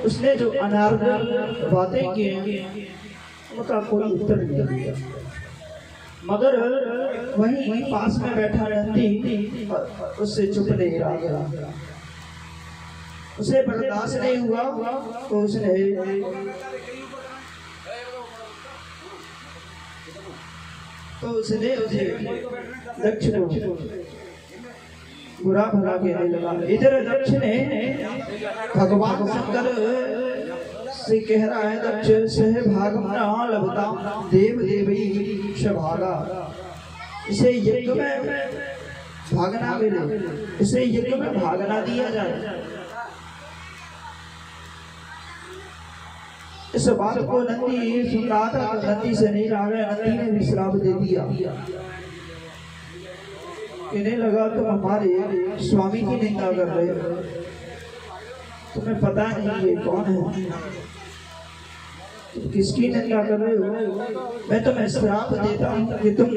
उसने जो अनार्गल बातें की उनका कोई उत्तर नहीं दिया। मगर वहीं पास में बैठा नंदी उससे चुप नहीं रहा। उसे बर्दाश्त नहीं हुआ तो उसने उसे दक्ष को बुरा भला कहने लगा। इधर दक्ष ने भगवान शंकर से कह रहा है, दक्ष सह भागमना लभता देव देवी शभागा। इसे यज्ञ में भागना मिले, इसे यज्ञ में भागना दिया जाए। इस बात को नंदी सुन रहा था तो नंदी से नहीं रहा गया। नंदी ने भी श्राप दे दिया। कहने लगा तुम हमारे स्वामी की निंदा कर रहे हो, तुम्हें पता नहीं ये कौन है, तुम किसकी निंदा कर रहे हो। मैं तुम्हें श्राप देता हूँ कि तुम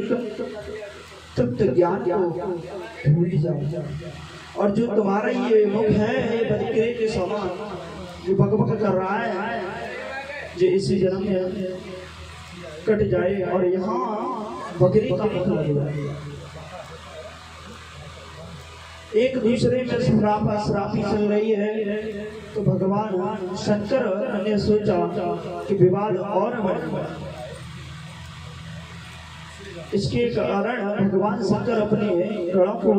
तो ज्ञान को भूल जाओ, और जो तुम्हारा ये मुख है बकरे के समान जो बकबक कर रहा है, जो इसी जन्म में कट जाए और यहाँ बकरी का मुख लगे। एक दूसरे में श्रापी चल रही है तो भगवान शंकर ने सोचा कि विवाद और बढ़े। इसके कारण भगवान शंकर अपने गणों को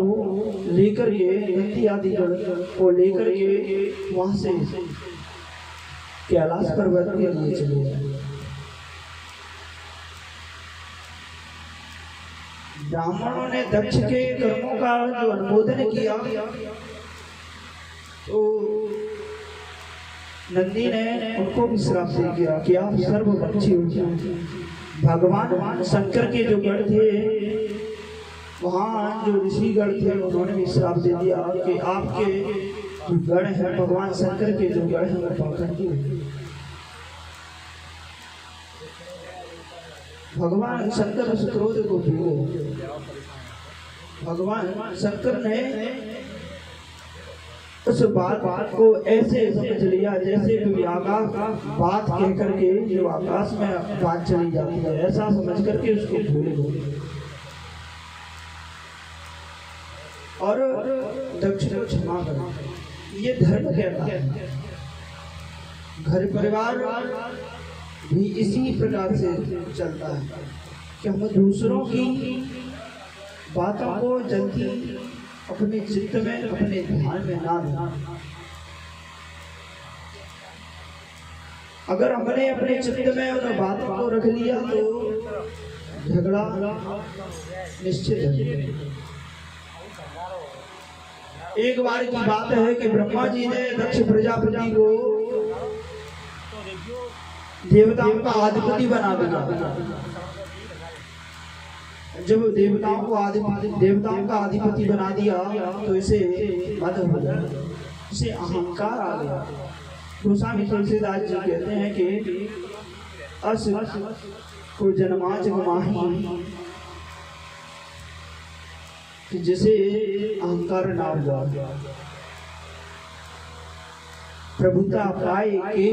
लेकर के नंदी आदि गण को लेकर के वहां से कैलाश पर्वत के लिए चले गए। ब्राह्मणों ने दक्ष के कर्मों का जो अनुमोदन किया तो नंदी ने उनको भी श्राप दे दिया कि आप सर्वभक्षी हो जाए। भगवान शंकर के जो गण थे वहाँ जो ऋषिगण थे उन्होंने भी श्राप दे दिया कि आपके जो गण है भगवान शंकर के जो गण है वो पकड़। भगवान शंकर उस क्रोध को भूले। भगवान शंकर ने उस बात को ऐसे समझ लिया जैसे कोई आकाश बात कह करके जो आकाश में बात चली जाती है, ऐसा समझ करके उसको भूल गए। और दक्ष को क्षमा करा, ये धर्म कहता है। घर परिवार भी इसी प्रकार से चलता है कि हम दूसरों की बातों को जल्दी अपने चित्त में अपने ध्यान में ना लें। अगर हमने अपने चित्त में उन बातों को रख लिया तो झगड़ा निश्चित है। एक बार की बात है कि ब्रह्मा जी ने दक्ष प्रजापति को देवताओं का अधिपति बना दिया। जब देवताओं का अधिपति बना दिया तो इसे मद हो गया, इसे अहंकार आ गया। गोस्वामी तुलसीदास जी कहते हैं कि अस को जन्मा जगमाही, कि जिसे अहंकार ना हुआ प्रभुता पाए के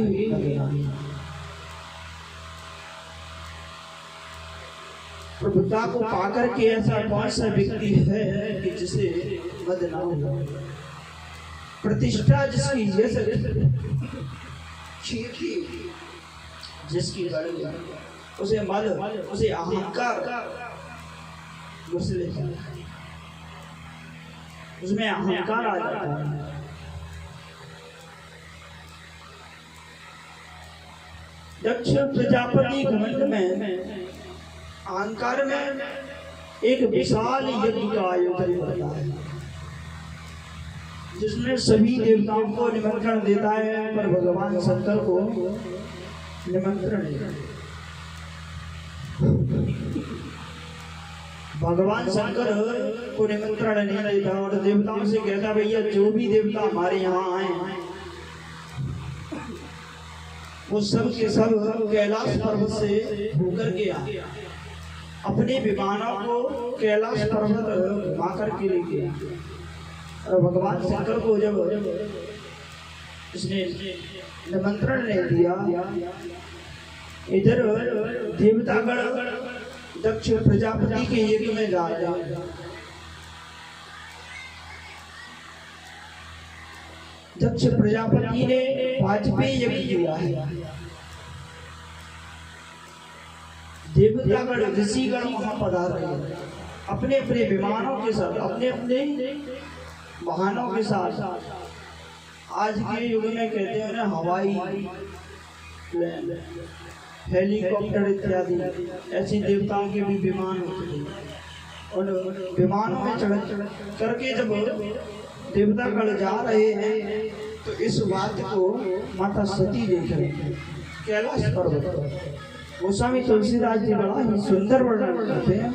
प्रभुता को पाकर के ऐसा कौन सा व्यक्ति है कि जिसे मद ना हो। प्रतिष्ठा जिसकी जिसकी उसे मद उसे अहंकार उसमें अहंकार आ जाता है। दक्ष प्रजापति घमंड में अहंकार में एक विशाल यज्ञ का आयोजन करता है जिसमें सभी देवताओं को निमंत्रण देता है, पर भगवान शंकर को निमंत्रण नहीं। भगवान शंकर को निमंत्रण नहीं देता और देवताओं से कहता भैया जो भी देवता हमारे यहाँ आए वो सब के सब कैलाश पर्वत से होकर के आए, अपने विमानों को कैलाश पर्वत घुमा करके लेके। और भगवान शंकर को जब इसने निमंत्रण नहीं दिया। इधर देवतागण दक्ष प्रजापति के यज्ञ में जा रहे हैं। दक्ष प्रजापति ने वाजपेयी यज्ञ किया है। देवतागण ऋषिगण वहां पधार रहे हैं अपने अपने विमानों के साथ, अपने अपने वाहनों के साथ। आज के युग में कहते हैं ना हवाई प्लेन, हेलीकॉप्टर इत्यादि, ऐसे देवताओं के भी विमान होते हैं। और विमानों में चढ़ करके जब देवतागण जा रहे हैं तो इस बात को माता सती देख रही है कैलाश पर्वत पर। गोस्वामी तुलसीदास जी बड़ा ही सुंदर वर्णन करते हैं।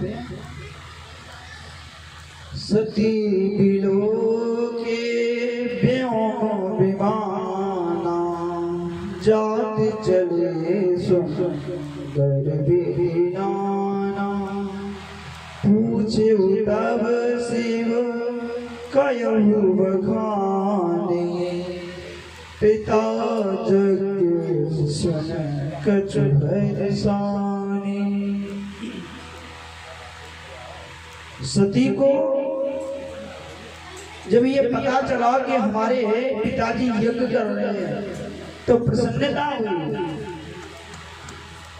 सती बिलो के व्योम विमाना जात चले सुंदर विनाना। पूछे तब शिव कयहु बखाने पिता जग सुन कछु भरसाने। सती को जब ये पता चला कि हमारे पिताजी यज्ञ कर रहे हैं तो प्रसन्नता हुई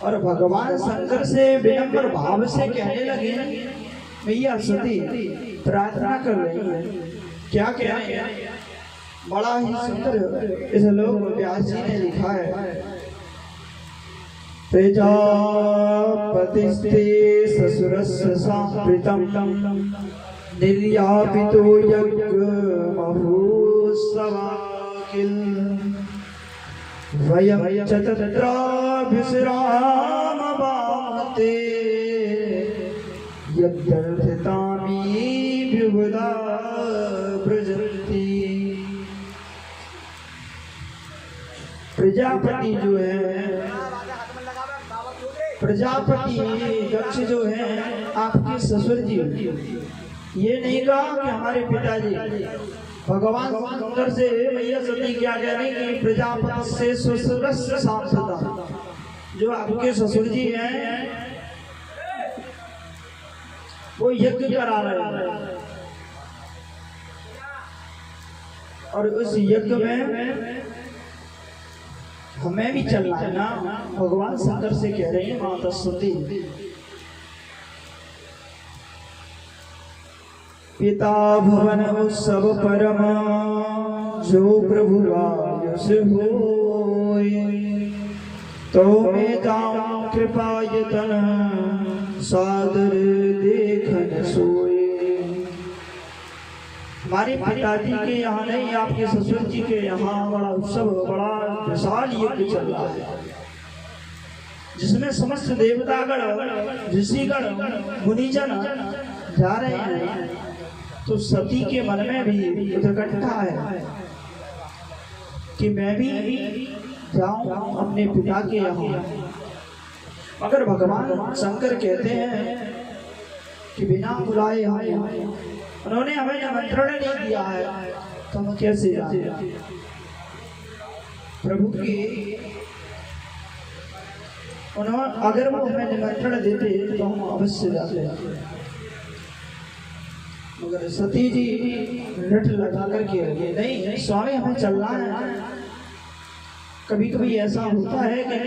और भगवान शंकर से विनम्र भाव से कहने लगे, भैया सती प्रार्थना कर रही है, क्या कह रहे हैं? बड़ा ही सुंदर इस लोक व्यास जी ने लिखा है। प्रजापतिस्ते ससुरस्य सांप्रीतम् निर्यापितो यज्ञमहोत्सवा किल वयं च तत्राभिसरामवामते यद्दर्शितामि विबुधा व्रजन्ति। प्रजापति जो है, प्रजापति दक्ष जो है आपके ससुर जी, ये नहीं कहा कि हमारे पिताजी। भगवान शंकर से मैया सती क्या कह रही कि प्रजापति से ससुरस्य सांसदा, जो आपके ससुर जी हैं वो यज्ञ करा रहे हैं और उस यज्ञ में हमें भी चलना है ना। भगवान शंकर से कह रहे हैं माता सती। पिता भवन उत्सव परम जो प्रभु आयुष होए, तो मैं जाऊं कृपा यतन सादर देखन सोए। हमारे पिताजी के यहाँ नहीं, आपके ससुर जी के यहाँ बड़ा उत्सव, बड़ा विशाल यज्ञ चल रहा है जिसमें समस्त देवतागण ऋषिगण मुनिजन जा रहे हैं। तो सती के मन में भी उत्कंठा है कि मैं भी जाऊं अपने पिता के यहाँ। अगर भगवान शंकर कहते हैं कि बिना बुलाए उन्होंने हमें निमंत्रण नहीं दिया है तो हम कैसे जाते? प्रभु की उन्होंने अगर वो हमें निमंत्रण देते तो हम अवश्य जाते। मगर सती जी रट लगा करके नहीं स्वामी हमें चलना है। कभी कभी ऐसा होता है कि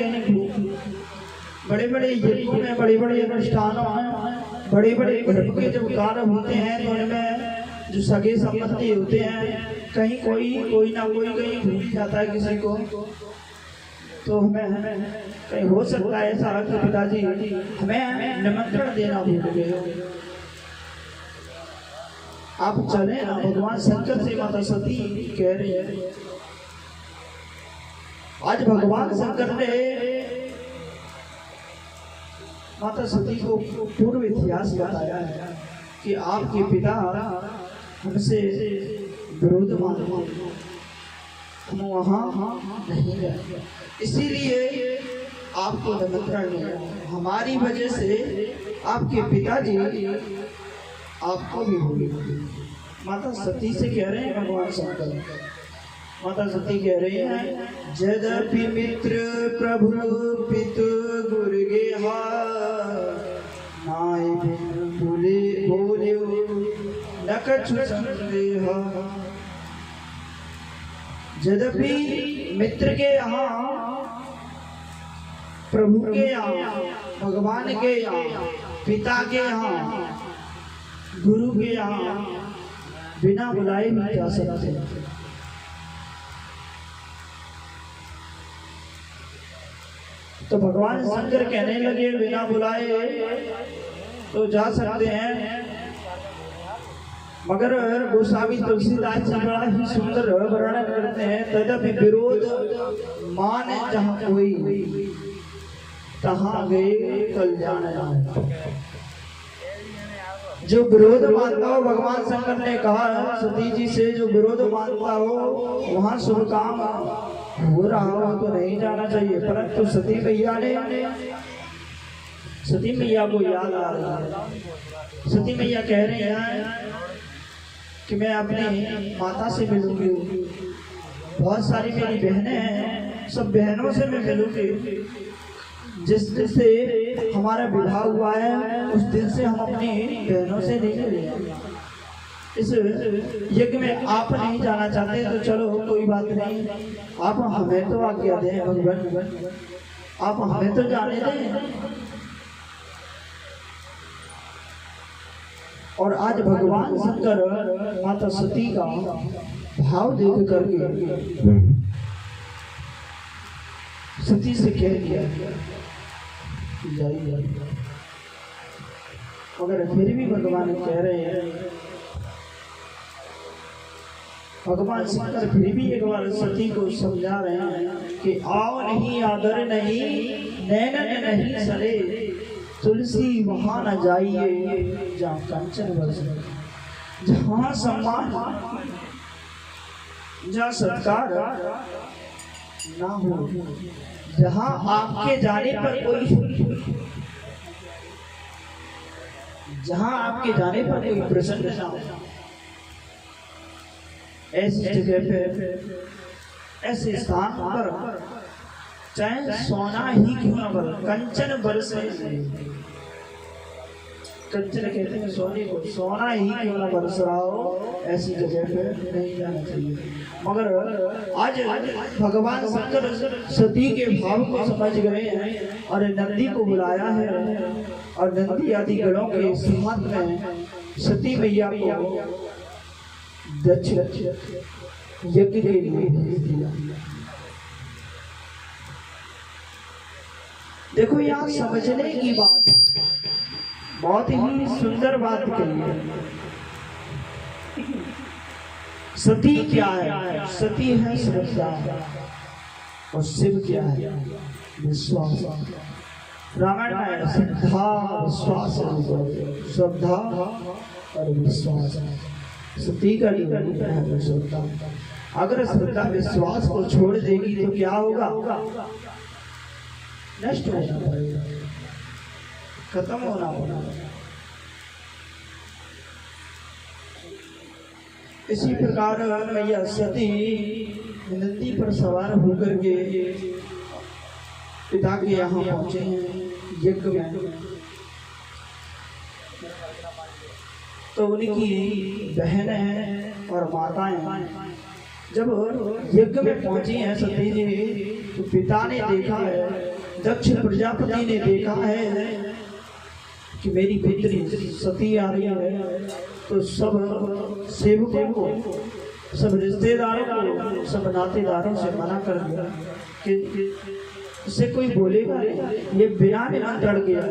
बड़े बड़े यज्ञों में, बड़े बड़े अनुष्ठानों में, बड़े बड़े घर के जब कार्य होते हैं तो उनमें जो सगे संबंधी होते हैं, कहीं कोई ना कोई कहीं भूल जाता है किसी को। तो हमें कहीं हो सकता है ऐसा कि पिताजी हमें निमंत्रण देना भूल गए, आप चले ना। भगवान शंकर से माता सती कह रही है। आज भगवान शंकर ने माता सती को पूर्व इतिहास बताया है कि आपके पिता हमसे विरोध मानते, हम वहाँ नहीं गए, इसीलिए आपको निमंत्रण नहीं। हमारी वजह से आपके पिताजी आपको भी होगी। माता सती से कह रहे हैं भगवान शंकर, माता सती कह रही है, यद्यपि मित्र प्रभु पितु गुरु गेहा, नाय बिन बोले बोले न कछु संदेहा। यद्यपि मित्र के यहाँ, प्रभु के यहाँ, भगवान के यहाँ, पिता के यहाँ, गुरु के यहाँ बिना बुलाए भी जा सकते हैं। तो भगवान शंकर कहने लगे बिना बुलाए तो जा सकते हैं, मगर गोस्वामी तुलसीदास जी बड़ा ही सुंदर वर्णन करते हैं, तदपि विरोध मान जहाँ कोई, तहाँ गए कल्याण जाए। जो विरोध मानता हो, भगवान शंकर ने कहा सती जी से, जो विरोध मानता हो वहां शुभ काम हो रहा हो तो नहीं जाना चाहिए। परंतु सती मैया ने, सती मैया को याद आ रही है, सती मैया कह रही हैं कि मैं अपनी माता से मिलूंगी, बहुत सारी मेरी बहनें हैं, सब बहनों से मैं मिलूंगी। जिस दिन से हमारा विवाह हुआ है उस दिन से हम अपनी बहनों से नहीं मिले। इस यज्ञ में आप नहीं जाना चाहते तो चलो कोई बात नहीं, आप हमें तो आज्ञा दें भगवान, आप हमें तो जाने दें। और आज भगवान शंकर माता सती का भाव देख करके सती से कह दिया जाइए, मगर फिर भी भगवान कह रहे हैं, भगवान शंकर फिर भी एक बार सती को समझा रहे हैं कि आओ नहीं आदर नहीं, नैनन नहीं सरे, तुलसी वहां न जाइए जहाँ कंचन बरसे। जहाँ सम्मान, जहाँ सत्कार ना हो, जहाँ आपके जाने पर कोई, जहाँ आपके जाने पर कोई प्रसन्न ना हो, ऐसी जगह पे, ऐसे स्थान पर चाहे सोना ही क्यों न बर, कंचन बरसे, कंचन कहते हैं सोने को, सोना ही क्यों न बरस रहा हो, ऐसी जगह पे नहीं जाना चाहिए। मगर आज भगवान शंकर सती के भाव को समझ गए हैं और नंदी को बुलाया है, और नंदी आदि गणों के साथ में सती मैया को दक्ष यज्ञ के लिए भेज दिया। देखो यहाँ समझने की बात, बहुत ही सुंदर बात कही है। सती क्या है? सती है श्रद्धा, और शिव क्या है? विश्वास। रामायण में श्रद्धा विश्वास, श्रद्धा और विश्वास। सती का है श्रद्धा। अगर श्रद्धा विश्वास को छोड़ देगी तो क्या होगा? नष्ट होना पड़ेगा, खत्म होना पड़ेगा। इसी प्रकार मैया सती नंदी पर सवार होकर के पिता के यहाँ पहुंचे हैं यज्ञ में। तो उनकी बहनें और माताएं जब यज्ञ में पहुंची हैं सती जी, तो पिता ने देखा है, दक्ष प्रजापति ने देखा है कि मेरी पुत्री सती आ रही है, तो सब सेवकों को, सब रिश्तेदारों को, सब नातेदारों से मना कर दिया कि इससे कोई बोलेगा, ये बिना निमंत्रण गया।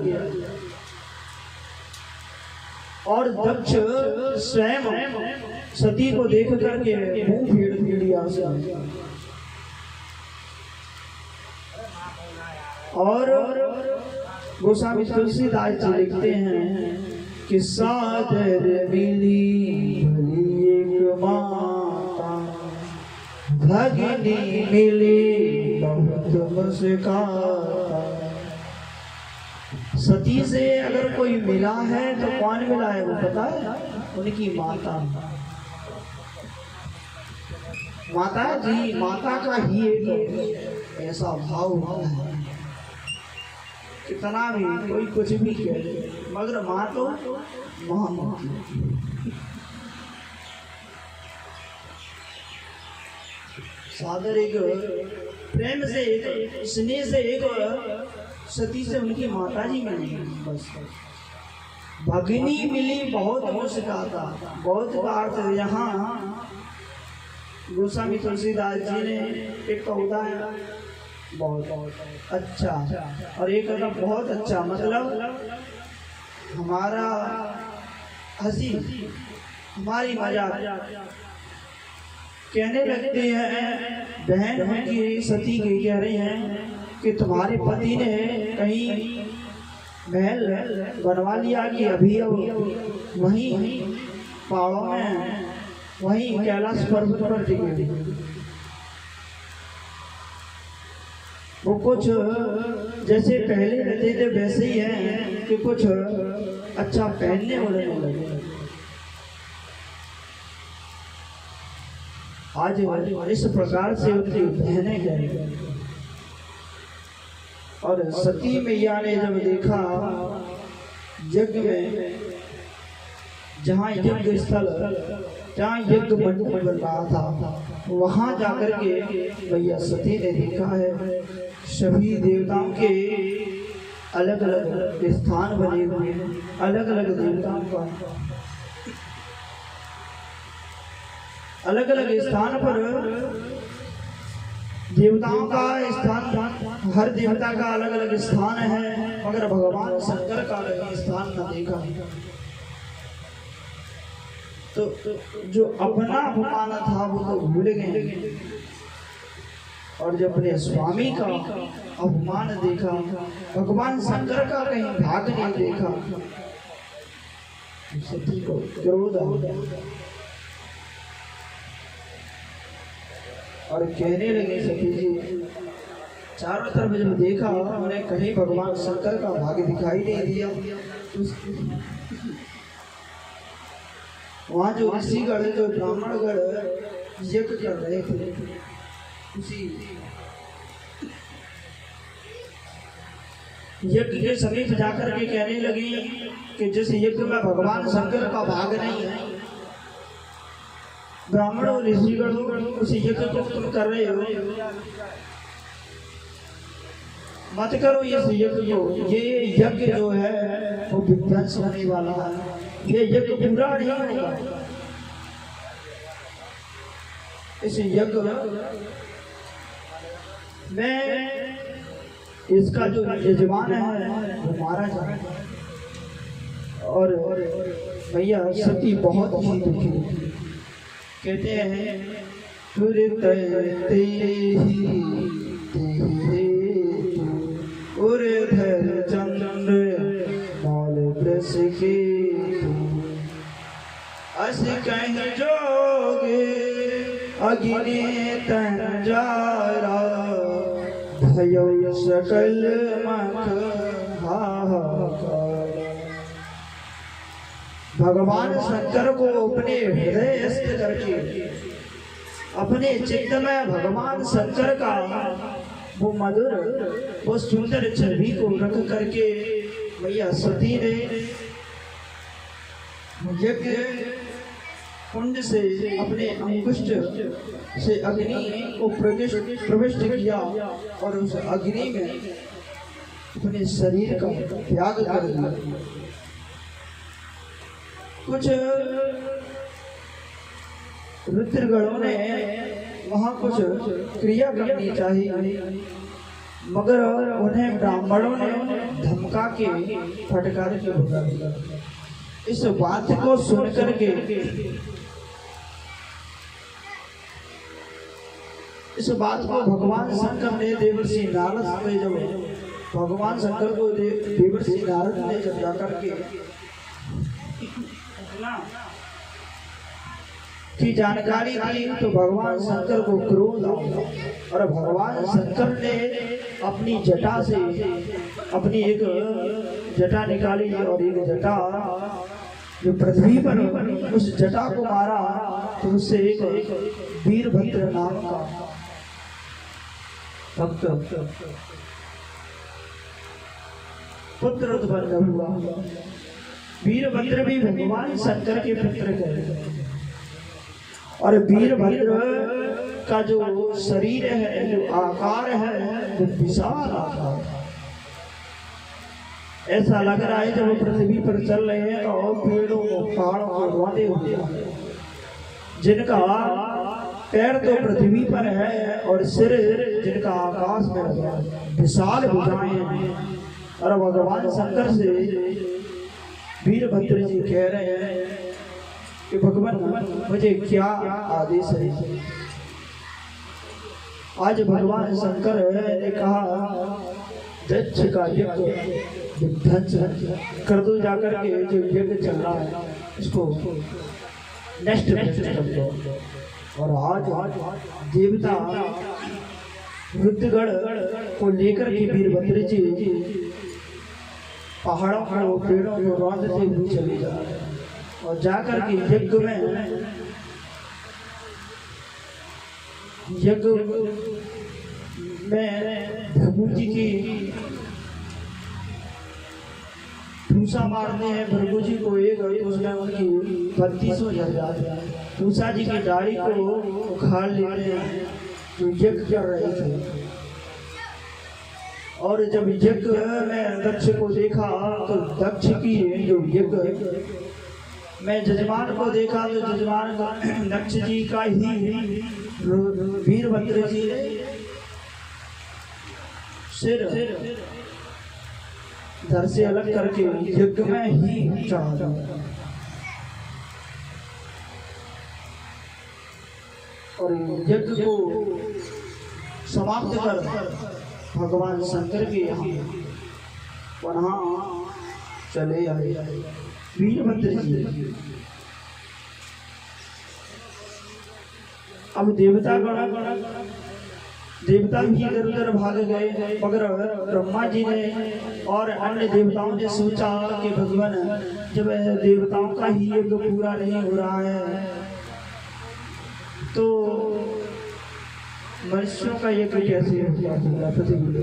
और दक्ष स्वयं सती को देख करके मुंह फेर लिया और गोस्वामी तुलसीदास जी लिखते हैं कि सादर मिली भली एक माता, भगिनी मिली बहुत मुस्काता। सती से अगर कोई मिला है तो कौन मिला है वो पता है? उनकी माता। माता जी, माता का ही एक ऐसा भाव होता है, कितना भी कोई कुछ भी कह दे मगर माँ तो माँ होती है। सादर एक प्रेम से, एक स्नेह से, एक सती से उनकी माता जी मिली। बस भगिनी मिली बहुत मुश्किल था, बहुत बार यहाँ गोस्वामी तुलसीदास जी ने एक पौधा है बहुत अच्छा, और एक का बहुत अच्छा, मतलब हमारा हंसी हमारी मजाक कहने लगते हैं। बहन उनकी सती की कह रही हैं कि तुम्हारे पति ने कहीं महल बनवा लिया कि अभी अब वहीं पहाड़ों में, वहीं कैलाश पर्वत पर टिके। वो कुछ जैसे पहले रहते थे वैसे ही हैं कि कुछ अच्छा पहनने ओढ़ने लगे। आज इस प्रकार से उनकी बहनें गए, और सती मैया ने जब देखा यज्ञ में, जहाँ यज्ञ स्थल, जहाँ यज्ञ मंडप बन रहा था, वहाँ जाकर के मैया सती ने देखा है सभी देवताओं के अलग अलग स्थान बने हुए हैं, अलग अलग देवताओं का अलग अलग स्थान पर, देवताओं का स्थान, हर देवता का अलग अलग स्थान है, मगर भगवान शंकर का अलग स्थान न देखा। तो जो अपना अपमान था वो तो भूल गए, और जब अपने स्वामी का अपमान देखा, भगवान शंकर का कहीं भाग नहीं देखा, सती को क्रोध आ गया और कहने लगे सती जी, चारों तरफ जब देखा उन्हें कहीं भगवान शंकर का भाग दिखाई नहीं दिया। वहाँ जो ऋषिगण, जो ब्राह्मणगण यज्ञ कर रहे थे, उसी यज्ञ के समीप जाकर के कहने लगी कि जिस यज्ञ में भगवान शंकर का भाग नहीं है, ब्राह्मण और ऋषिगण उस यज्ञ को तुम कर रहे हो, मत करो इस यज्ञ को। ये यज्ञ जो है वो विध्वंस होने वाला है, ये यज्ञ पूरा नहीं होगा। इस यज्ञ में इसका जो यजमान है वो मारा जाए। और भैया सती बहुत ही दुखी, कहते हैं उर्धर चंद्र मौल ब्रश के अस कहीं जोगे अग्नि तन जारा भयो सकल मख हाहाकार। भगवान शंकर को अपने हृदयस्थ करके, अपने चित्त में भगवान शंकर का वो मधुर, वो सुंदर छवि को रख करके भैया सती ने यज्ञ कुंड से अपने अंकुष्ट से अग्नि को प्रविष्ट किया और उस अग्नि में अपने शरीर का त्याग कर दिया। कुछ रुद्रगणों ने वहाँ कुछ क्रिया करनी चाहिए, मगर उन्हें ब्राह्मणों ने धमका के फटकार के भगा दिया। इस बात को सुन करके, इस बात को भगवान शंकर ने देवर्षि नारद ने, जब भगवान शंकर को देवर्षि नारद ने जब जाकर के की जानकारी दी तो भगवान शंकर को क्रोध आया, और भगवान शंकर ने अपनी जटा से अपनी एक जटा निकाली और एक जटा जो पृथ्वी पर उस जटा को मारा तो उससे एक वीरभद्र नाम का भक्त पुत्र उत्पन्न हुआ। वीरभद्र भी भगवान शंकर के पुत्र थे और वीरभद्र का जो शरीर है, जो आकार है, वो विशाल आकार है। ऐसा लग रहा है जब पृथ्वी पर चल रहे हैं तो पेड़ों को पहाड़ों को बांधे हुए हैं, जिनका पैर तो पृथ्वी पर है और सिर जिनका आकाश में लगा है, विशाल भुजाएं हैं। और भगवान शंकर से वीरभद्र जी कह रहे हैं कि भगवान मुझे क्या आदेश है। आज भगवान शंकर ने कहा दक्ष का यज्ञ ध्वंस कर दो, जाकर के जो यज्ञ चल रहा है इसको नष्ट कर दो। और आज देवता रुद्रगढ़ को लेकर के वीरभद्र जी पहाड़ों को पेड़ों को रौंदते हुए चले जा रहे हैं और जाकर के यज्ञ में भृगु जी की पूसा मारते हैं। भृगु जी को एक उसमें उनकी 3200 जल जाते हैं। पूसा जी की दाढ़ी को उखाड़ लेते हैं जो यज्ञ कर रहे थे। और जब यज्ञ में दक्ष को देखा तो दक्ष की जो यज्ञ में जजमान को देखा तो जजमान दक्ष जी का ही वीरभद्र जी ने सिर धर से अलग करके यज्ञ में ही चढ़ा दिया। और यज्ञ को समाप्त कर भगवान शंकर के यहाँ वहाँ चले आए वीरभद्र जी। अब देवता भी इधर उधर भाग गए, मगर ब्रह्मा जी ने और अन्य देवताओं ने सोचा कि भगवान जब देवताओं का ही यज्ञ पूरा नहीं हो रहा है तो मनुष्यों का यज्ञ कैसे होगा पृथ्वी।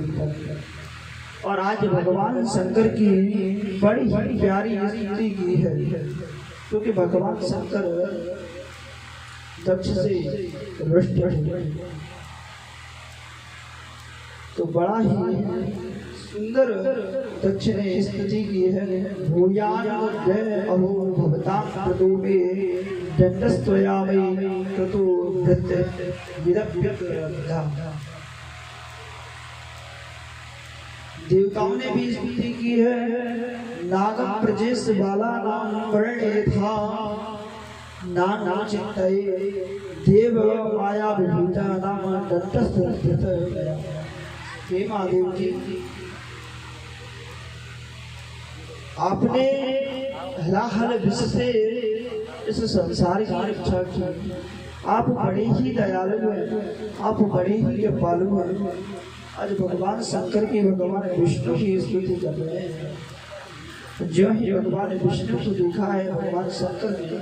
और आज भगवान शंकर की बड़ी प्यारी स्तुति की है, क्योंकि भगवान शंकर दक्ष से रुष्ट है। तो बड़ा ही सुंदर दक्ष ने स्तुति की है। भूयान जय अहो भवतां प्रदूपे दंडस्त्वयामि क्रतु भृत्य विदप्यता। देवताओं ने भी स्तुति की है। नाग प्रजेश बाला नाम वर्ण्य था नाम चिंतये देव माया विभूता नाम दंडस्त्वयामि। हे महादेव जी, आपने हलाहल विष से इस संसार की रक्षा की। आप बड़े ही दयालु हैं, आप बड़े ही कृपालु हैं। आज भगवान शंकर की भगवान विष्णु की स्तुति कर रहे हैं। जो ही भगवान विष्णु को देखा है भगवान शंकर ने,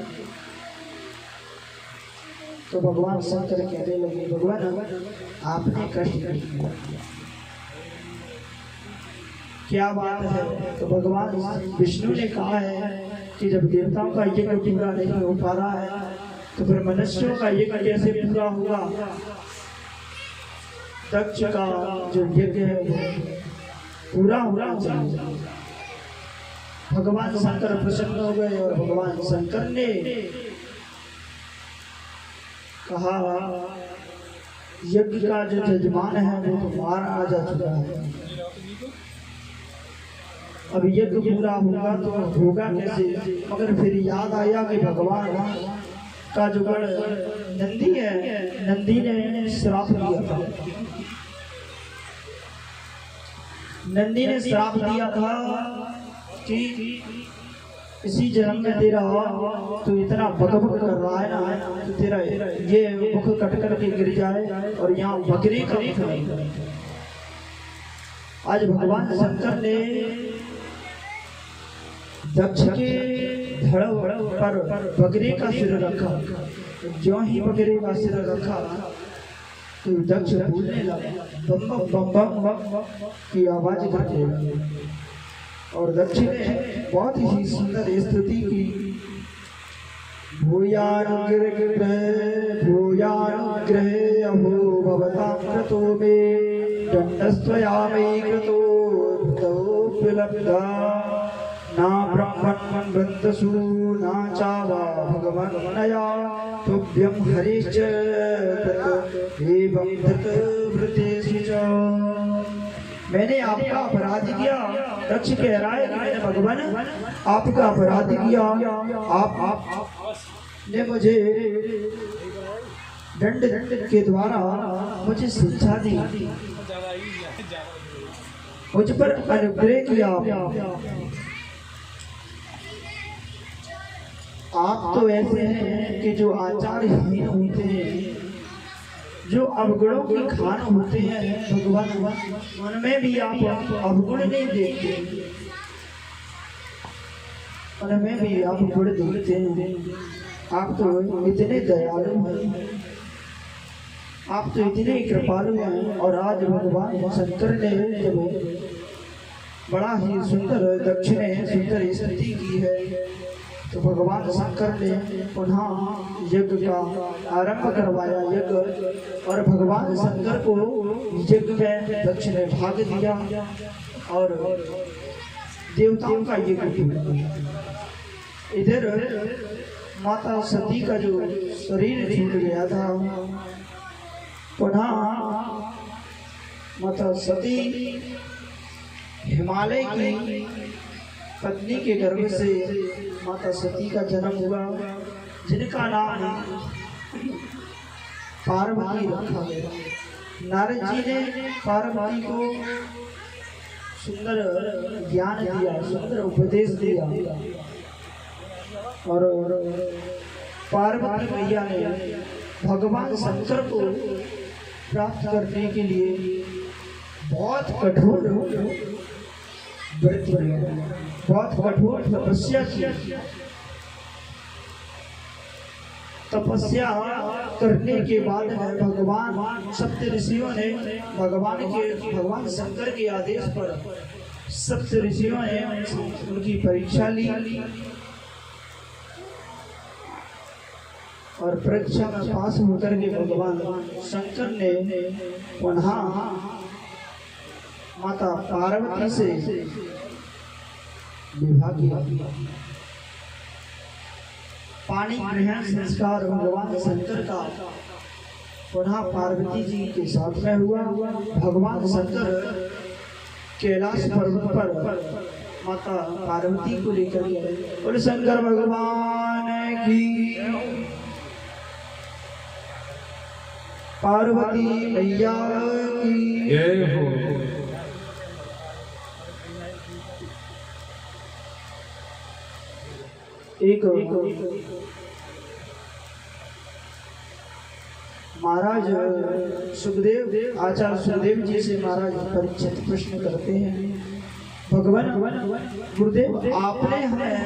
तो भगवान शंकर कहने लगे भगवान आपने कष्ट नहीं किया, क्या बात है। तो भगवान विष्णु ने कहा है कि जब देवताओं का यज्ञ पूरा नहीं हो पा रहा है तो फिर मनुष्यों का यज्ञ कैसे पूरा होगा। दक्ष का जो यज्ञ है पूरा होना चाहिए। भगवान शंकर प्रसन्न हो गए और भगवान शंकर ने कहा यज्ञ का जो जजमान है वो तो मारा जा चुका है, अब यज्ञ पूरा होगा तो होगा कैसे। मगर फिर याद आया कि भगवान का जो गण नंदी है, नंदी ने श्राप दिया था। नंदी ने श्राप दिया था कि इसी जन्म में तेरा तो इतना बकबक कर रहा है ना तो तेरा ये मुख कट कर के गिर जाए और यहाँ बकरी का मुख नहीं। आज भगवान शंकर ने दक्ष के धड़ पर बकरे का सिर रखा। जो ही बकरे का सिर रखा तो दक्ष बोलने लगा, बम बम बम बम की आवाज करने लगा। और दक्ष ने बहुत ही सुंदर स्तुति की। भूयानुग्रह अहो भवतां कृतो मे दण्डस्त्वयामयि कृतो भृतोऽप्यलब्धा न ब्रह्मन् वृत्तसु न चावा भगवन्नया तुभ्यं हरिश्च एवं धृतेषु च। मैंने आपका अपराध किया। दक्ष कह रहा है कि मैंने भगवान आपका अपराध किया। आप ने मुझे दंड के द्वारा मुझे शिक्षा दी, मुझ पर अनुग्रह किया। आप तो ऐसे हैं कि जो आचारहीन होते हैं, जो अवगुणों की खान होते हैं भगवान, उनमें भी आप अवगुण नहीं देखते, उनमें भी आप गुण देखते हैं। आप तो इतने दयालु हैं, आप तो इतने कृपालु हैं। और आज भगवान शंकर ने जब बड़ा ही सुंदर दक्ष ने सुंदर स्तुति की है, तो भगवान शंकर ने पुनः यज्ञ का आरंभ करवाया यज्ञ। और भगवान शंकर को यज्ञ में दक्ष ने भाग दिया और देवताओं का यज्ञ। इधर माता सती का जो शरीर छूट गया था, पुनः माता सती हिमालय की पत्नी के गर्भ से माता सती का जन्म हुआ, जिनका नाम पार्वती रखा गया। नारद जी ने पार्वती को सुंदर ज्ञान दिया, सुंदर उपदेश दिया। और पार्वती मैया ने भगवान शंकर को प्राप्त करने के लिए बहुत कठोर व्रत किया, बहुत कठोर तपस्या की। तपस्या करने के बाद में भगवान सप्त ऋषियों ने भगवान शंकर के आदेश पर सप्त ऋषियों ने उनकी परीक्षा ली। और परीक्षा में पास होकर के भगवान शंकर ने पुनः माता पार्वती से विवाह किया। पाणी ग्रहण संस्कार भगवान शंकर का पुनः पार्वती जी के साथ में हुआ। भगवान शंकर कैलाश पर्वत पर माता पार्वती को लेकर गए। और शंकर भगवान की, पार्वती मैया की जय हो। एक महाराज सुखदेव, आचार्य सुखदेव जी से महाराज परीक्षित प्रश्न करते हैं, भगवान गुरुदेव आपने हमें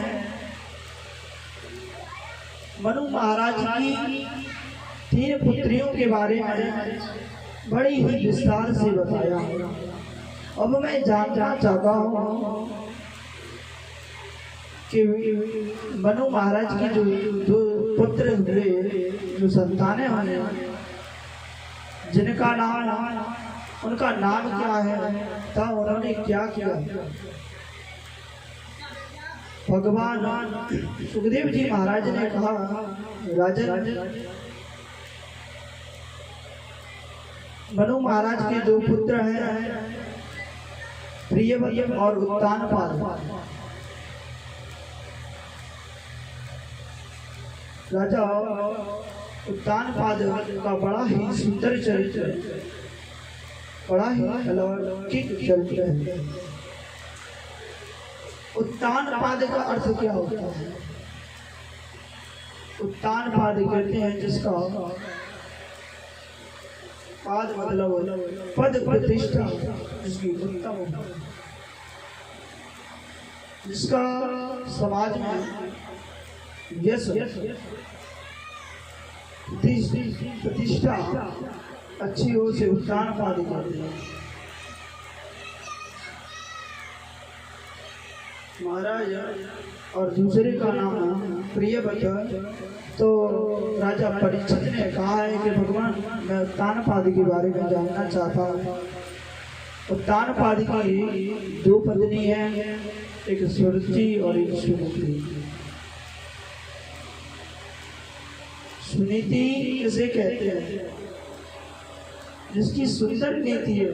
मनु महाराज की 3 पुत्रियों के बारे में बड़ी ही विस्तार से बताया। अब मैं जानना चाहता हूँ कि मनु महाराज की जो 2 पुत्र हुए, जो संतानें हुए, जिनका नाम, उनका नाम क्या है था, उन्होंने क्या किया। भगवान सुखदेव जी महाराज ने कहा, राजन मनु महाराज के 2 पुत्र हैं, प्रियव्रत और उत्तानपाद। राजा उत्तानपाद का बड़ा ही सुंदर चरित्र है, बड़ा ही अलौकिक चरित्र है। उत्तानपाद का अर्थ क्या होता है? उत्तानपाद कहते हैं जिसका पाद मतलब पद प्रतिष्ठा, जिसकी उत्तम, जिसका समाज में यश प्रतिष्ठा अच्छी हो से उत्तान पादी जाती है। महाराज और दूसरे का नाम प्रियव्रत। तो राजा परीक्षित ने कहा है कि भगवान मैं उत्तानपाद के बारे में जानना चाहता हूँ। उत्तानपाद की दो पत्नी है, एक सुरुचि और एक सुनीति। सुनीति किसे कहते हैं? जिसकी सुंदर नीति है,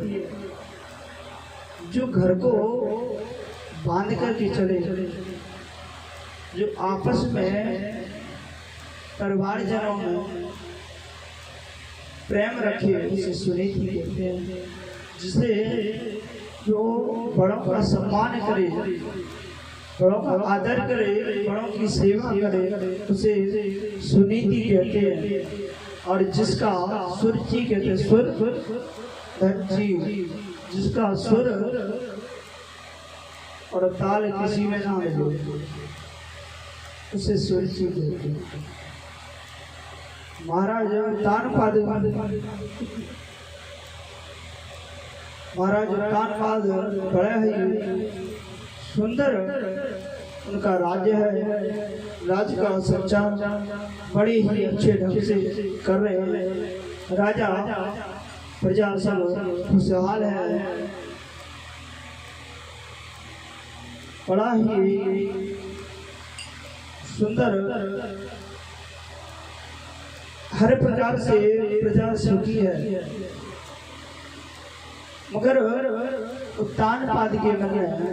जो घर को बांध करके चले, जो आपस में परिवारजनों में प्रेम रखे, उसे सुनीति कहते हैं। जिसे जो बड़ों का सम्मान करे, बड़ों का आदर करे, बड़ों की सेवा करे, उसे सुनीति कहते हैं। और जिसका सुरुचि कहते हैं, सुर धज्जी, जिसका सुर और ताल किसी में ना मिले, उसे सुरुचि कहते हैं। महाराज उत्तानपाद बड़ा ही सुंदर उनका राज्य है। राज्य का संचालन बड़े ही अच्छे ढंग से कर रहे हैं। राजा प्रजा सब खुशहाल है। बड़ा ही सुंदर, हर प्रकार से प्रजा सुखी है। मगर उत्तानपाद के मन में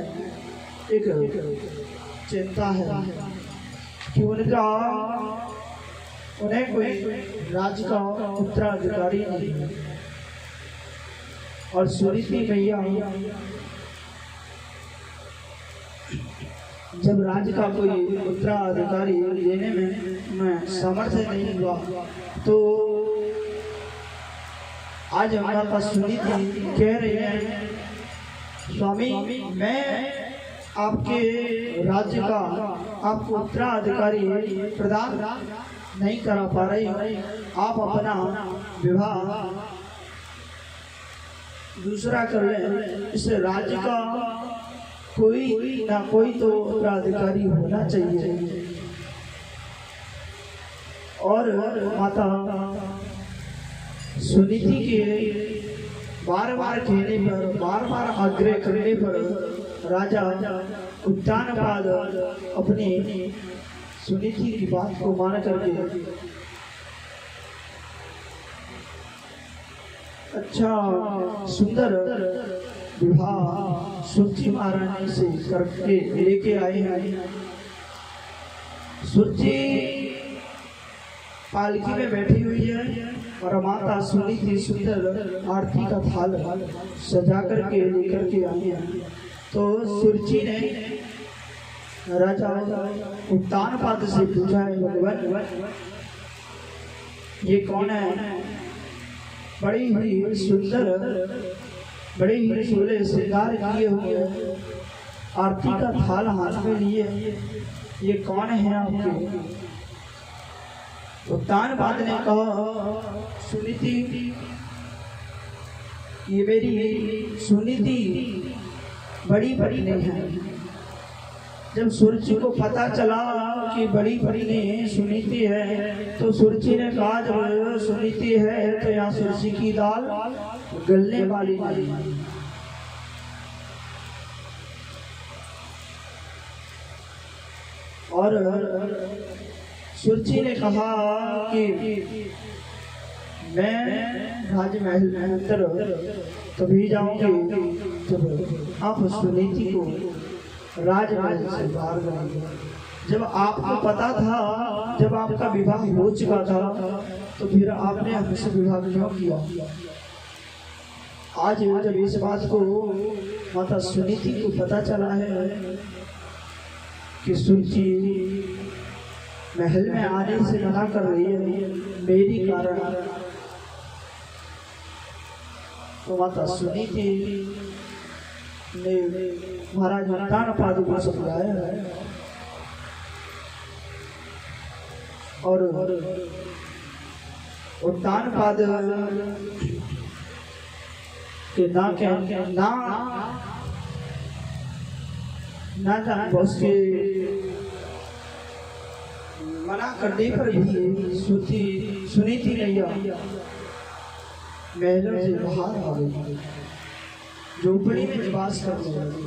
एक चिंता है कि उन्हें कोई राज्य का उत्तराधिकारी नहीं है। और सुनीति मैया जब राज्य का कोई उत्तराधिकारी लेने में मैं सामर्थ्य नहीं हुआ, तो आज हमारे पास सुनीति कह रही है, स्वामी मैं आपके राज्य का आपको उत्तराधिकारी प्रदान नहीं करा पा रही हूँ। आप अपना विवाह दूसरा कर लें। इस राज्य का कोई ना कोई तो उत्तराधिकारी होना चाहिए। और माता सुनीति के बार बार कहने पर, बार बार आग्रह करने पर राजा उत्तानपाद अपनी सुनीति की बात को मान करके अच्छा सुंदर विवाह सुरुचि महारानी से करके लेके आए हैं। सुरुचि पालकी में बैठी हुई है और माता सुनीति सुंदर आरती का थाल सजा करके लेकर के आई है। तो सुरुचि ने राजा उत्तानपाद से पूछा है, भगवान ये कौन है? बड़ी ही सुंदर, बड़े ही सोले श्रृंगार किए हुए आरती का थाल हाथ में लिए, ये कौन है आपके? उत्तानपाद ने कहा, सुनीति ये मेरी सुनीति बड़ी पत्नी है। जब सुरुचि को पता चला कि बड़ी पत्नी सुनीति है, तो सुरुचि ने कहा जब सुनीति है तो यहाँ सुरुचि की दाल गलने वाली नहीं। और सुरुचि ने कहा कि मैं राजमहल में अंदर तभी जाऊंगी जब आप सुनीति को राजमहल से बाहर करेंगे। जब आपको पता था, जब आपका विवाह हो चुका था, तो फिर आपने हमसे विवाह क्यों किया? आज जब इस बात को माता सुनीति को पता चला है कि सुरुचि महल में आने से मना कर रही है मेरी कारण, तो माता सुनीति ने महाराज उत्तानपाद को समझाया है और उत्तान पाद के ना जान उसके मना करने पर भी सुनी थी नैया महलों से बाहर आ गई, झोपड़ी में निवास करने लगी।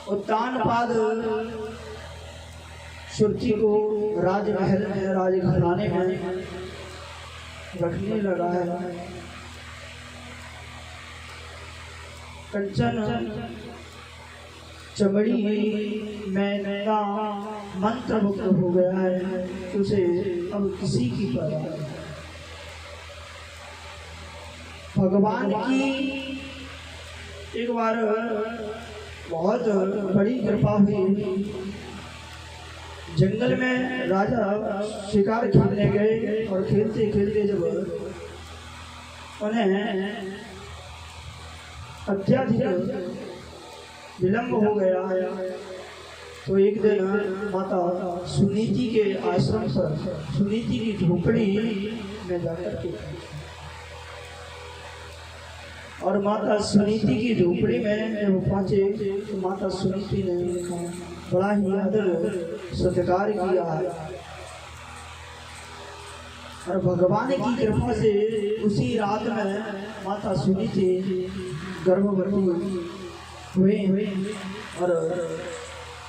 उत्तान पाद सुरती को राजमहल में राजघराने में रखने लगा है। कंचन चमड़ी में नया मंत्र मुक्त हो गया है, उसे अब किसी की परवाह नहीं। भगवान की एक बार बहुत बड़ी कृपा हुई। जंगल में राजा शिकार खेलने गए और खेलते खेलते जब उन्हें अत्याधिक विलंब हो गया तो एक दिन माता सुनीति के आश्रम पर सुनीति की झोपड़ी में जाकर के और माता सुनीति की झोपड़ी में जब पहुंचे तो माता सुनीति ने बड़ा ही आदर सत्कार किया और भगवान की कृपा से उसी रात में माता सुनीति गर्भवती हुए और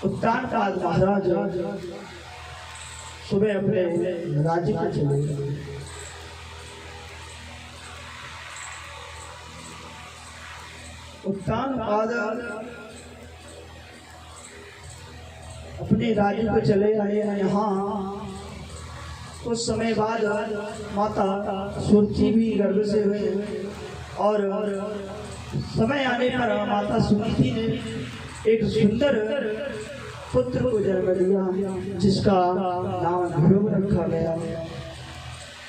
उत्तान पाद महाराज सुबह अपने राज्य को चले गए। उत्तान पाद अपने राज्य को चले आए हैं। यहाँ कुछ समय बाद माता सुरती भी गर्भ से हुए और समय आने पर माता सुनीति ने एक सुंदर पुत्र को जन्म दिया जिसका नाम ध्रुव रखा गया।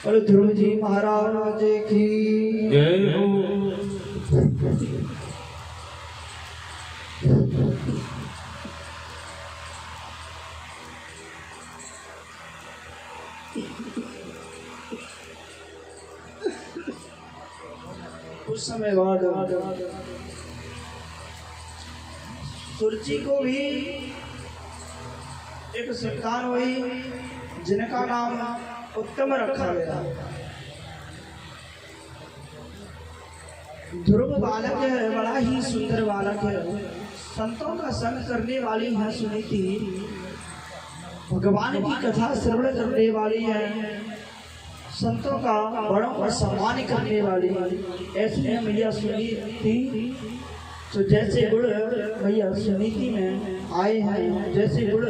और ध्रुव जी महाराज की जय हो। कुछ समय बाद सुरची को भी एक संतान हुई जिनका नाम उत्तम रखा गया। ध्रुव बालक है, बड़ा ही सुंदर बालक है, संतों का संग करने वाली है सुनीति, भगवान की कथा श्रवण करने वाली है, संतों का बड़ों का सम्मान करने वाली ऐसी है मैया सुनीति। तो जैसे गुण मैया सुनीति में आए हैं, जैसे गुण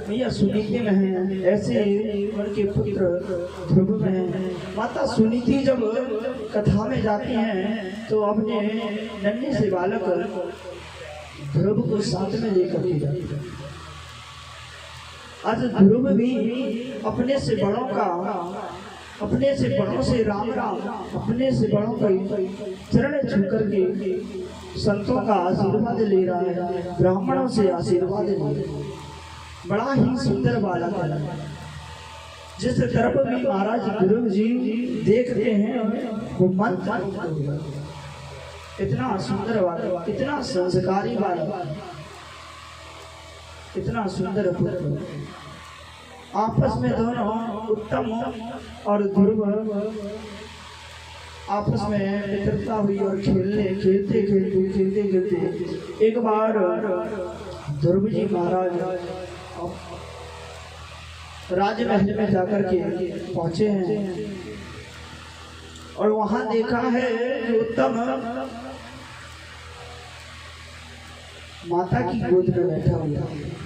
मैया सुनीति में हैं, ऐसे उनके पुत्र ध्रुव में हैं। माता सुनीति जब कथा में जाती हैं तो अपने नन्हे से बालक ध्रुव को साथ में लेकर के जाती है। आज ध्रुव भी अपने से बड़ों का, अपने से बड़ों से राम राम, अपने से बड़ों का चरण छू करके संतों का आशीर्वाद ले रहा है, ब्राह्मणों से आशीर्वाद ले रहा है। बड़ा ही सुंदर बालक है। जिस तरफ भी महाराज ध्रुव जी देखते हैं वो मन इतना सुंदर बालक, इतना संस्कारी बालक, इतना सुंदर पुत्र। आपस में दोनों उत्तम और ध्रुव आपस में मित्रता हुई और खेलते खेलते एक बार ध्रुव जी महाराज राजमहल में जाकर के पहुंचे हैं और वहां देखा है कि उत्तम माता की गोद में बैठा हुआ,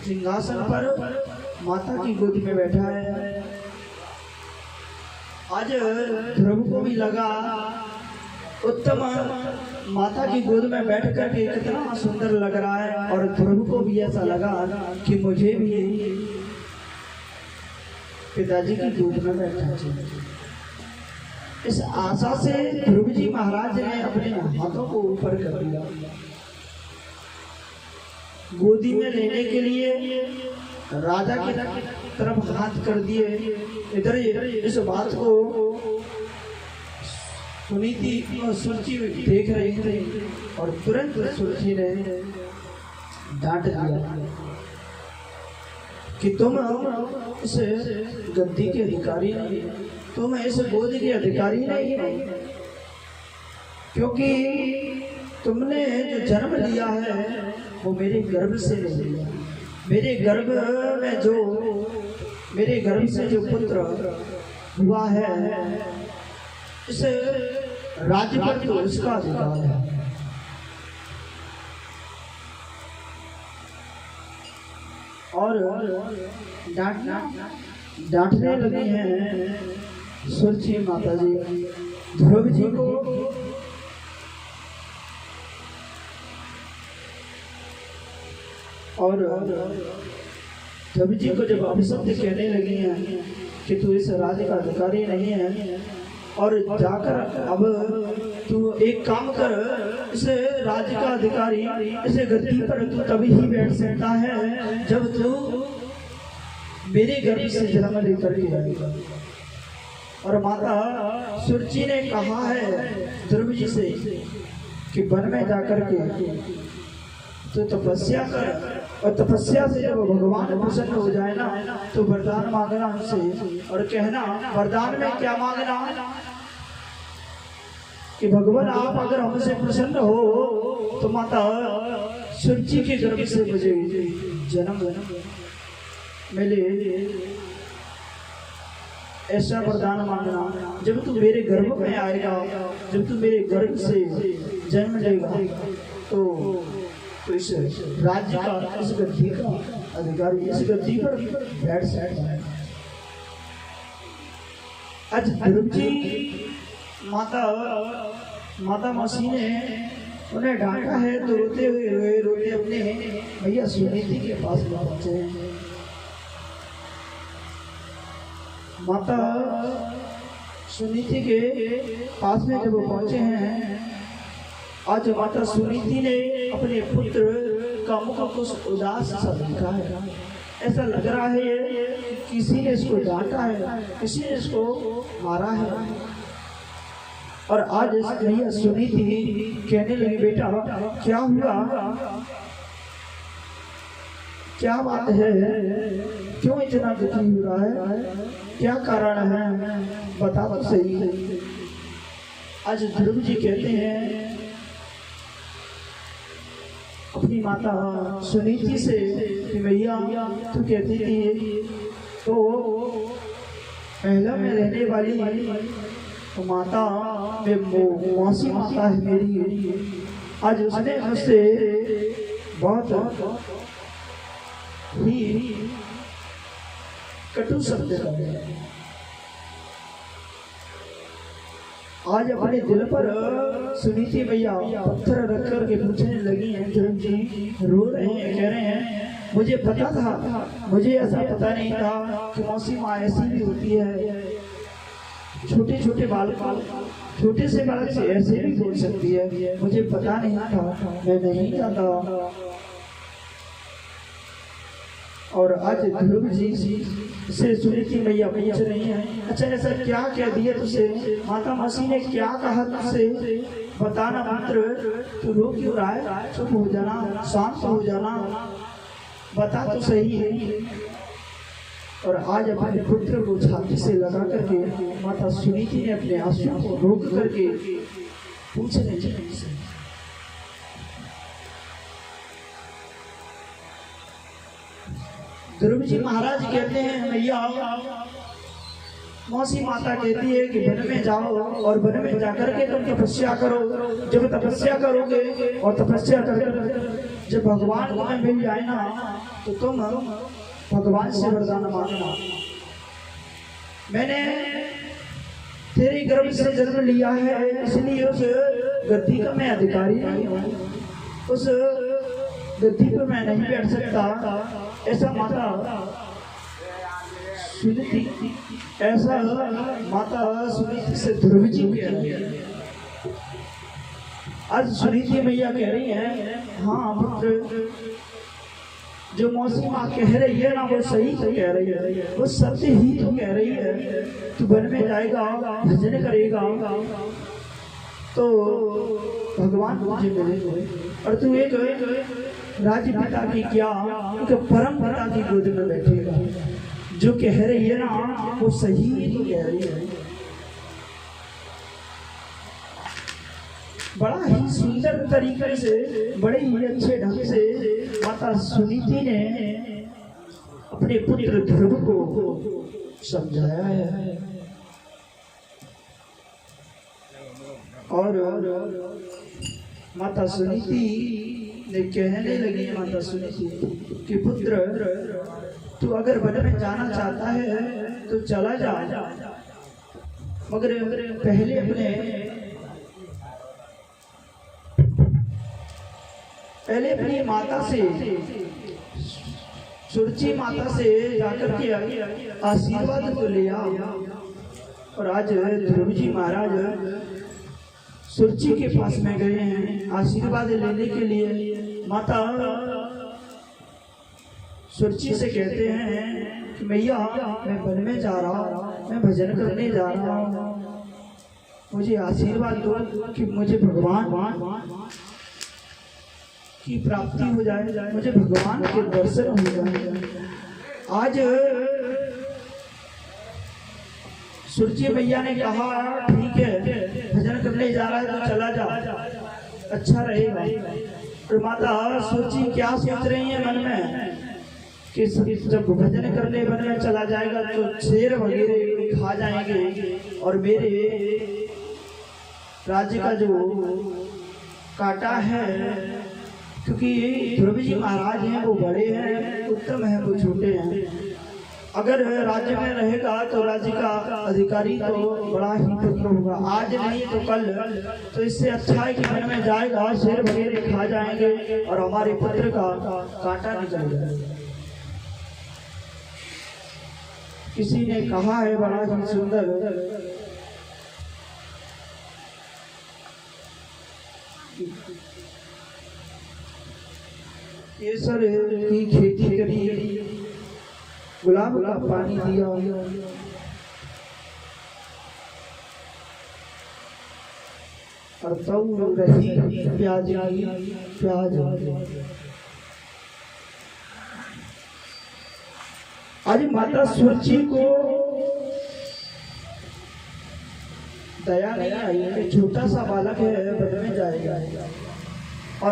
सिंहासन पर माता की गोद में बैठा है। आज ध्रुव को भी लगा उत्तम माता की गोद में बैठ कर के कितना सुंदर लग रहा है, और ध्रुव को भी ऐसा लगा कि मुझे भी पिताजी की गोद में बैठना चाहिए। इस आशा से ध्रुव जी महाराज ने अपने हाथों को ऊपर कर दिया। गोदी में लेने के लिए राजा के तरफ हाथ कर दिए। इधर इस बात को सुनीति और सुरुचि देख रही थी और तुरंत सुरुचि ने डांट दिया कि तुम इस गद्दी के अधिकारी नहीं, तुम इस गोद के अधिकारी नहीं, क्योंकि तुमने जो जन्म लिया है वो मेरे गर्भ से नहीं लिया। मेरे गर्भ से जो पुत्र हुआ है, इस राज्य पर तो उसका अधिकार है। और डांटने लगी हैं सुरुचि माता जी ध्रुव जी को। और ध्रुव जी को जब अपशब्द कहने लगी हैं कि तू इस राज्य का अधिकारी नहीं है, और जाकर अब तू एक काम कर, इस राज्य का अधिकारी इस गद्दी पर तू तभी ही बैठ सकता है जब तू मेरे गर्भ से जन्म लेकर के आएगा। और माता सुरुचि ने कहा है ध्रुव जी से कि वन में जाकर के तो तपस्या कर, और तपस्या से जब भगवान प्रसन्न हो जाए ना तो वरदान मांगना हमसे, और कहना वरदान में क्या मांगना कि भगवान आप अगर हमसे प्रसन्न हो तो माता सुरुचि के गर्भ से मुझे जन्म मिले, ऐसा वरदान मांगना। जब तू मेरे गर्भ में आएगा, जब तू मेरे गर्भ से जन्म लेगा तो इस राज्य का, इस गद्दी का अधिकारी, इस गद्दी पर बैठ सकता है। आज ध्रुव जी माता मौसी ने उन्हें डांटा है तो रोते अपने भैया सुनीति के पास पहुंचे हैं। माता सुनीति के पास में जब पहुंचे हैं, आज माता सुनीति ने अपने पुत्र का मुख कुछ उदास सा दिखा है। ऐसा लग रहा है किसी ने इसको डांटा है, किसी ने इसको मारा है। और आज भैया सुनीति कहने लगी बेटा क्या हुआ, क्या बात है, क्यों इतना दुखी हो रहा है, क्या कारण है, बता तो सही। आज ध्रुव जी कहते हैं अपनी माता सुनीति से कि भैया तू कहती थी तो पहला में रहने वाली तो माता मौसी माता है मेरी, आज उसने मुझसे बहुत ही कटु शब्द कहे। आज अपने दिल पर सुनीति भैया पत्थर रख कर के पूछने लगी हैं। ध्रुव जी रो रहे हैं, कह रहे हैं मुझे पता था, मुझे ऐसा पता नहीं था कि मौसी माँ ऐसी भी होती है, छोटे छोटे बालक, छोटे से बालक से ऐसे भी बोल सकती है, मुझे पता नहीं था, मैं नहीं जानता। और आज ध्रुव जी से सुनीति मैया पूछ रही हैं अच्छा ऐसा क्या कह दिया तुझसे, माता मौसी ने क्या कहा तुझसे, बताना पुत्र, तू रो क्यों रहा है, चुप हो जाना, शांत हो जाना, बता तो सही है। और आज अपने पुत्र को छाती से लगा करके माता सुनीति ने अपने आंसुओं को रोक करके पूछने लगी। ध्रुव जी महाराज कहते हैं भैया मौसी माता कहती है कि वन में जाओ और वन में जाकर के तुम तपस्या करो, जब तपस्या करोगे और तपस्या कर जब भगवान तुम्हें मिल जाए ना तो तुम भगवान से वरदान मांगना। मैंने तेरे गर्भ से जन्म लिया है इसलिए उस गद्दी का मैं अधिकारी नहीं हूँ, उस गद्दी पर मैं नहीं बैठ सकता। ऐसा माता सुनीति, ऐसा माता सुनीति से ध्रुव जी कह रही है। आज सुनीति मैया कह रही है हाँ पुत्र जो मौसी माँ कह रही है ना वो सही तो कह रही है, वो सत्य ही तो कह रही है। तू वन में जाएगा, भजन करेगा तो भगवान तुझे मिलेंगे। और तू एक राज्य पिता की क्या, एक परम पिता की गोद में बैठेगा। जो कह रही है ना वो सही तो कह रही है। बड़ा ही सुंदर तरीके से, बड़े ही अच्छे ढंग से माता सुनीति ने अपने पुत्र ध्रुव को समझाया है। और माता सुनीति ने कहने लगी, माता सुनीति कि पुत्र तू अगर वन में जाना चाहता है तो चला जा, मगर पहले अपनी माता से, सुरची माता से जाकर के आशीर्वाद तो ले आ। और आज ध्रुव जी महाराज सुरची के पास में गए हैं आशीर्वाद लेने के लिए। माता सुरची से कहते हैं कि मैया मैं वन में जा रहा हूँ, मैं भजन करने जा रहा हूँ, मुझे आशीर्वाद दो कि मुझे भगवान की प्राप्ति हो जाए, मुझे भगवान के दर्शन हो जाए। आज सुरची मैया ने कहा ठीक है, भजन करने जा रहा है तो चला जा, अच्छा रहेगा। और माता सुरची क्या सोच रही है मन में कि जब भजन करने वन में चला जाएगा तो शेर वगैरह खा जाएंगे और मेरे राज्य का जो काटा है, क्योंकि ध्रुव जी महाराज हैं वो बड़े हैं, उत्तम हैं वो छोटे हैं। अगर राज्य में रहेगा तो राज्य का अधिकारी तो बड़ा ही पुत्र होगा, आज नहीं तो कल। तो इससे अच्छा है कि वन में जाएगा, शेर वगैरह खा जाएंगे और हमारे पुत्र का कांटा निकल जाएगा। किसी ने कहा है बड़ा ही सुंदर, केसर की खेती करी, गुलाब का पानी दिया, और तब रही प्याज आज माता सुरची को दया नहीं आई कि छोटा सा बालक है वन में जाएगा।